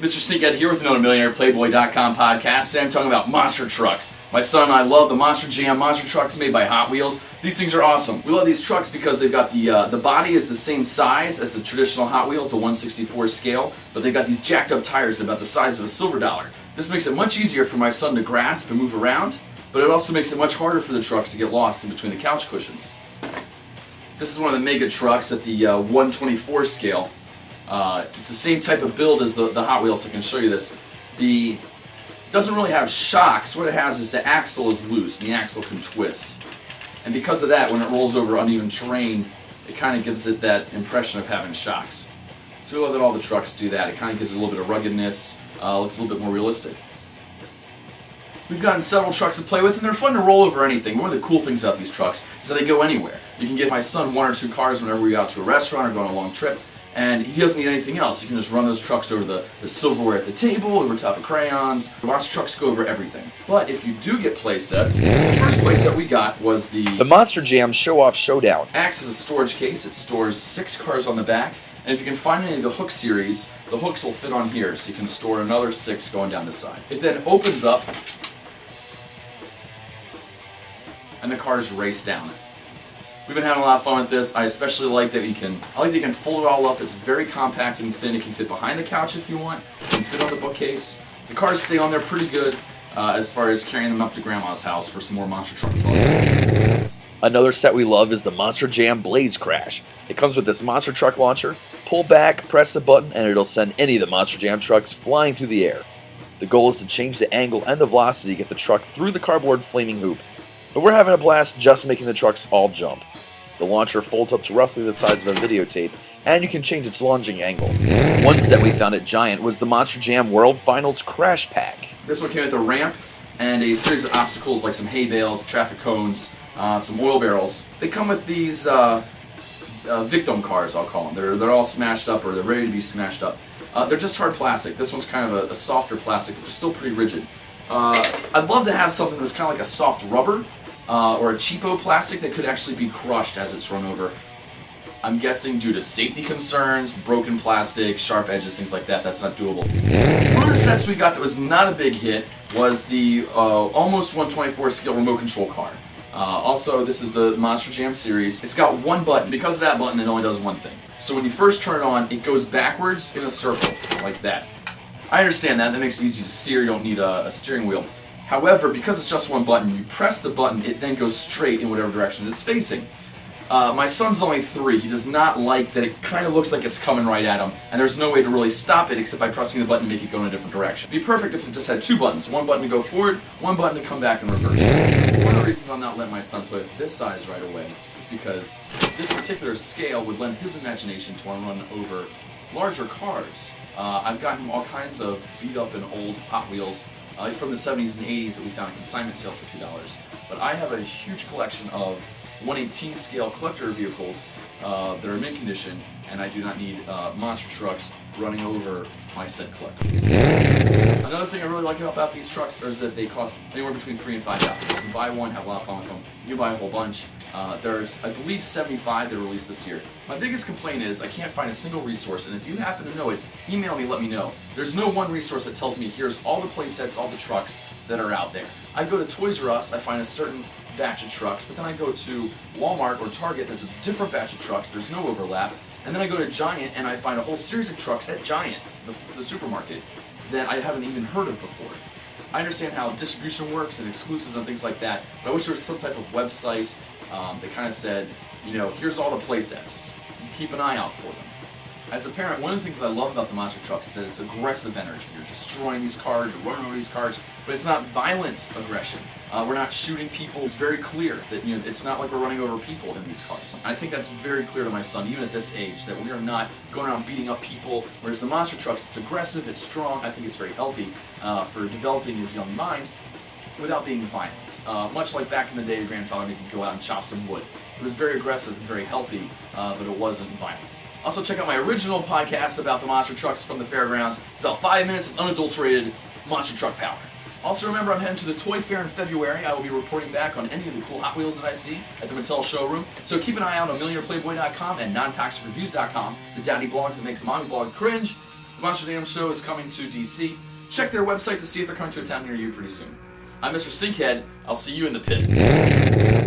Mr. Sneakhead here with another MillionairePlayboy.com podcast. Today I'm talking about monster trucks. My son and I love the Monster Jam monster trucks made by Hot Wheels. These things are awesome. We love these trucks because they've got the body is the same size as the traditional Hot Wheel at the 1/64 scale, but they've got these jacked up tires about the size of a silver dollar. This makes it much easier for my son to grasp and move around, but it also makes it much harder for the trucks to get lost in between the couch cushions. This is one of the mega trucks at the 1/24 scale. It's the same type of build as the Hot Wheels. I can show you this. It doesn't really have shocks. What it has is the axle is loose, and the axle can twist. And because of that, when it rolls over uneven terrain, it kind of gives it that impression of having shocks. So we love that all the trucks do that. It kind of gives it a little bit of ruggedness, looks a little bit more realistic. We've gotten several trucks to play with, and they're fun to roll over anything. One of the cool things about these trucks is that they go anywhere. You can give my son one or two cars whenever we go out to a restaurant or go on a long trip, and he doesn't need anything else. He can just run those trucks over the silverware at the table, over top of crayons. The monster trucks go over everything. But if you do get playsets, the first playset we got was the Monster Jam Show-Off Showdown. Acts as a storage case. It stores 6 cars on the back, and if you can find any of the Hook series, the hooks will fit on here, so you can store another 6 going down the side. It then opens up, and the cars race down it. We've been having a lot of fun with this. I especially like that you can fold it all up. It's very compact and thin. It can fit behind the couch if you want. It can fit on the bookcase. The cars stay on there pretty good as far as carrying them up to Grandma's house for some more monster truck fun. Another set we love is the Monster Jam Blaze Crash. It comes with this monster truck launcher. Pull back, press the button, and it'll send any of the Monster Jam trucks flying through the air. The goal is to change the angle and the velocity to get the truck through the cardboard flaming hoop. But we're having a blast just making the trucks all jump. The launcher folds up to roughly the size of a videotape, and you can change its launching angle. One set we found at Giant was the Monster Jam World Finals Crash Pack. This one came with a ramp and a series of obstacles like some hay bales, traffic cones, some oil barrels. They come with these victim cars, I'll call them. They're all smashed up, or they're ready to be smashed up. They're just hard plastic. This one's kind of a softer plastic, but they're still pretty rigid. I'd love to have something that's kind of like a soft rubber, or a cheapo plastic that could actually be crushed as it's run over. I'm guessing due to safety concerns, broken plastic, sharp edges, things like that, that's not doable. One of the sets we got that was not a big hit was the almost 1/24 scale remote control car. Also, this is the Monster Jam series. It's got one button. Because of that button, it only does one thing. So when you first turn it on, it goes backwards in a circle, like that. I understand that. That makes it easy to steer. You don't need a steering wheel. However, because it's just one button, you press the button, it then goes straight in whatever direction it's facing. My son's only 3. He does not like that it kind of looks like it's coming right at him, and there's no way to really stop it except by pressing the button to make it go in a different direction. It'd be perfect if it just had 2 buttons. One button to go forward, one button to come back and reverse. One of the reasons I'm not letting my son play with this size right away is because this particular scale would lend his imagination to want to run over larger cars. I've gotten him all kinds of beat up and old Hot Wheels from the 70s and 80s that we found in consignment sales for $2. But I have a huge collection of 1/18 scale collector vehicles that are mint condition, and I do not need monster trucks running over my said collectibles. Another thing I really like about these trucks is that they cost anywhere between $3 and $5. You can buy one, have a lot of fun with them. You can buy a whole bunch. There's, I believe, 75 that are released this year. My biggest complaint is I can't find a single resource, and if you happen to know it, email me, let me know. There's no one resource that tells me here's all the playsets, all the trucks that are out there. I go to Toys R Us, I find a certain batch of trucks, but then I go to Walmart or Target, there's a different batch of trucks, there's no overlap, and then I go to Giant and I find a whole series of trucks at Giant, the supermarket, that I haven't even heard of before. I understand how distribution works and exclusives and things like that, but I wish there was some type of website that kind of said, you know, here's all the playsets. Keep an eye out for them. As a parent, one of the things I love about the monster trucks is that it's aggressive energy. You're destroying these cars, you're running over these cars, but it's not violent aggression. We're not shooting people. It's very clear that it's not like we're running over people in these cars. I think that's very clear to my son, even at this age, that we are not going around beating up people. Whereas the monster trucks, it's aggressive, it's strong. I think it's very healthy for developing his young mind without being violent. Much like back in the day, your grandfather made me go out and chop some wood. It was very aggressive and very healthy, but it wasn't violent. Also, check out my original podcast about the monster trucks from the fairgrounds. It's about 5 minutes of unadulterated monster truck power. Also, remember, I'm heading to the Toy Fair in February. I will be reporting back on any of the cool Hot Wheels that I see at the Mattel showroom. So keep an eye out on MillionairePlayboy.com and NonToxicReviews.com, the daddy blog that makes mommy blog cringe. The Monster Jam show is coming to DC. Check their website to see if they're coming to a town near you pretty soon. I'm Mr. Stinkhead. I'll see you in the pit.